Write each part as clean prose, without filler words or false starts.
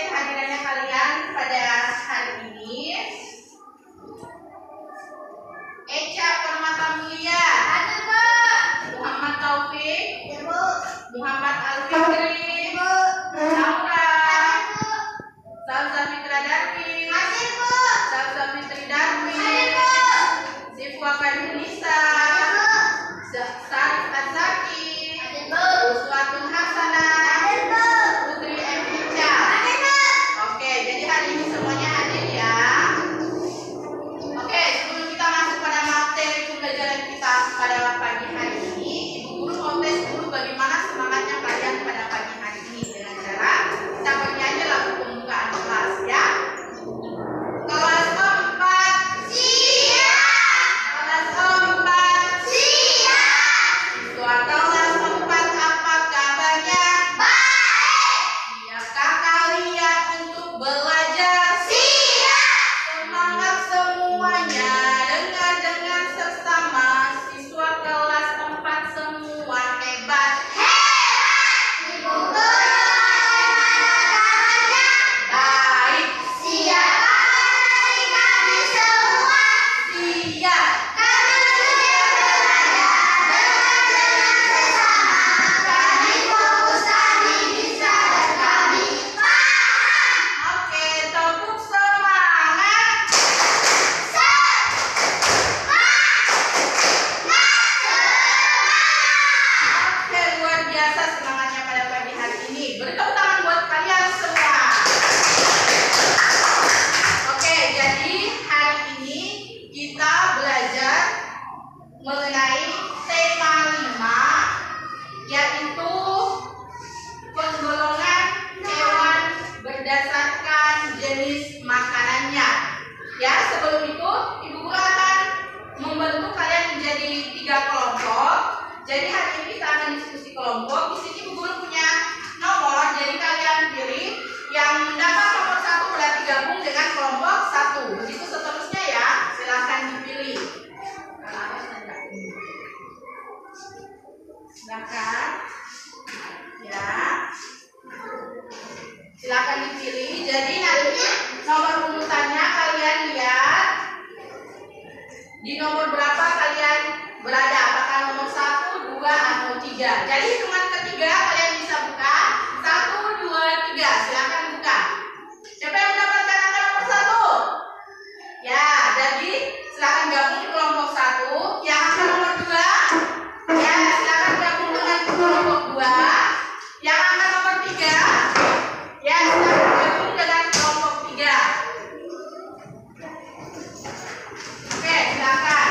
kehadirannya kalian pada hari ini. Eca Permatamulia. Ada, Bu. Muhammad Taufik. Ya, Bu. Muhammad Alfikri. Bu. Laura. Ada, Bu. Salsa Fitra Darwin. Ada, Bu. Salsa Fitri Darwin. Ada, Bu. Sifwa Fernisa. Sarif Azaki. Ada, Bu. Uswatun Hasanah. Ada, Bu. Putri Evica. Ada, Bu. Oke, jadi hari ini semuanya hadir ya. Oke, sebelum kita masuk pada materi pembelajaran kita pada pagi hari ini, Ibu Guru mau tes dulu bagaimana semangatnya kalian pada pagi hari ini dengan cara kita bagi aja lagu pembukaan kelas ya. Kelas 4 Siap. kelas 4 Siap. siswa kelas 4 apa kabarnya? Baik. Siapkah kalian untuk belajar? Siap. Semangat semuanya, dengar sesama, siswa kelas 4 semua hebat. Ibu guru bagaimana kabarnya? Baik, Siapa dari kami semua? siap. Kami sudah belajar dengan sesama. Kami fokus, kami bisa, dan kami paham. Oke, tepuk semangat. Oke, luar biasa semangatnya pada pagi hari ini. Beri tepuk tangan buat kalian semua. Oke, jadi hari ini kita belajar mengenai tema 5, yaitu penggolongan hewan berdasarkan jenis makanannya. Ya, sebelum itu Ibu Guru akan membentuk kalian menjadi 3 kelompok. Jadi hari ini kita akan diskusi kelompok. Di sini Ibu Guru punya nomor, jadi kalian pilih yang mendapat nomor 1 berarti gabung dengan kelompok 1. Begitu seterusnya ya, silahkan dipilih. Silakan. Ya. Silakan dipilih. Jadi nanti nomor urutannya kalian lihat di nomor berapa kalian berada, apakah nomor 1, 2, atau 3. Jadi hitungan ketiga kalian bisa buka 1, 2, 3. Silakan buka. Siapa yang mendapatkan angka nomor 1? Ya, jadi silakan gabung di kelompok 1. Yang angka nomor 2, ya silakan gabung dengan kelompok 2. Yang angka nomor 3, ya silakan gabung dengan kelompok 3. Oke, silakan.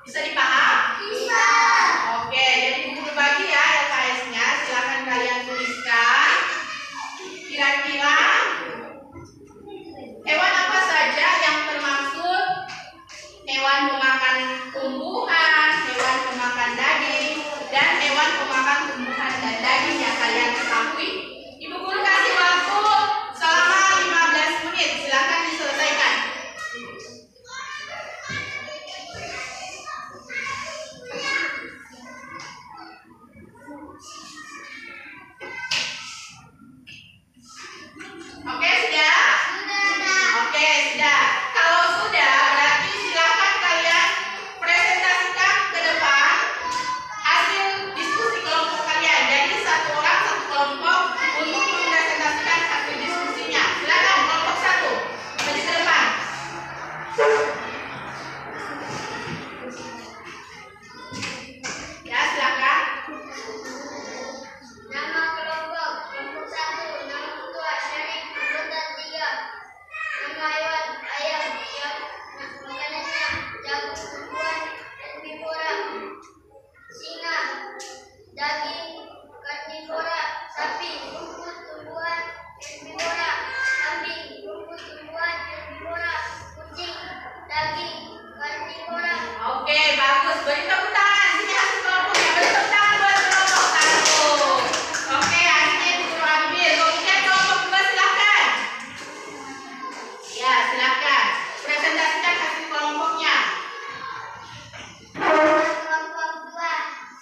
Bisa dipaham? Bisa. Oke, jadi guru bagi ya LKS-nya. Silakan kalian tuliskan. Kira-kira hewan apa saja yang termasuk hewan pemakan tumbuhan, hewan pemakan daging, dan hewan pemakan tumbuhan dan daging yang kalian ketahui? Ibu guru kasih waktu selama 15 menit. Silakan diselesaikan. Oke, sudah? Oke, sudah. Kalau sudah, berarti silakan kalian presentasikan ke depan hasil diskusi kelompok kalian. Jadi satu orang satu kelompok untuk mempresentasikan hasil diskusinya. Silakan kelompok 1 maju ke depan. Ya, silakan. Nama kelompok 1, nama ketua Syarif, anggota 3. Nama hewan ayam, yang makanannya jagung, tumbuhan, herbivora. Singa, daging, karnivora. Sapi, rumput, tumbuhan, herbivora. Kambing, rumput, tumbuhan, herbivora. Kucing, daging, karnivora. Oke, bagus. Beri tepuk tangan. Sini hasil kelompoknya. Beri tepuk tangan buat kelompok 1. Oke, hasilnya Ibu Guru ambil. Kemudian kelompok 2 silakan. Ya, silakan. Presentasikan hasil kelompoknya. Kelompok 2,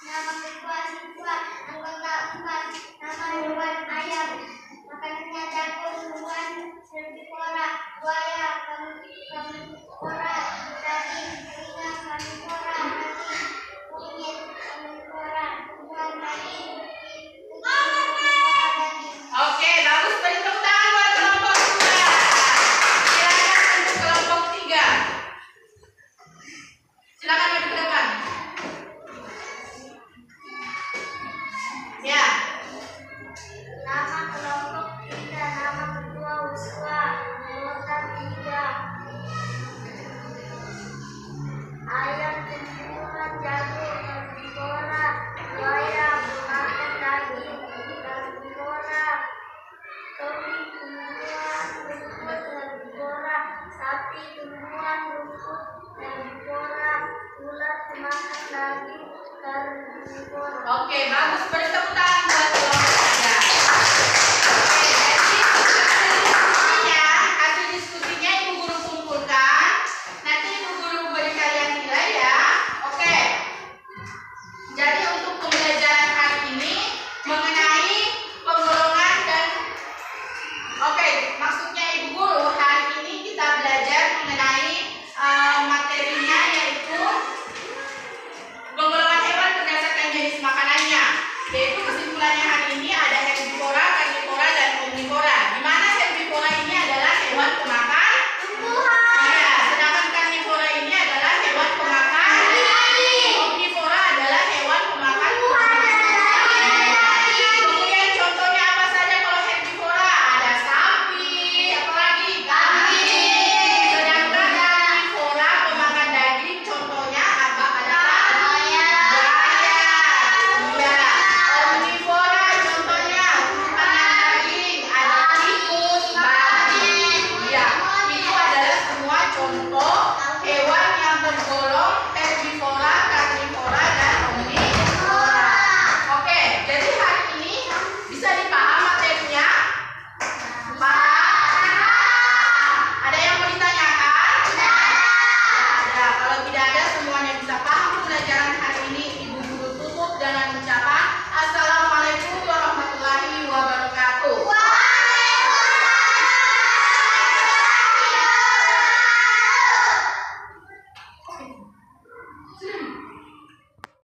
nama ketua siswa, anggota 4. Nama hewan ayam, makanannya jagung, tumbuhan, herbivora. Buaya, karnivora. Daging, singa, karnivora. Anjing, monyet, karnivora. Tumbuhan, daging, kucing, karnivora daging. Oke, bagus. Beri tepuk tangan buat kelompok 2. Silakan untuk kelompok 3. Silakan maju ke depan. Ya. Nama kelompok 3, nama ketua Wiswa, anggota 3. Ayam, tumbuhan, jagung, herbivora. Buaya, pemakan daging, karnivora. Kambing, tumbuhan, rumput, herbivora. Sapi, tumbuhan, rumput, herbivora. Ular, pemakan daging, karnivora. Oke, bagus. Beri tepuk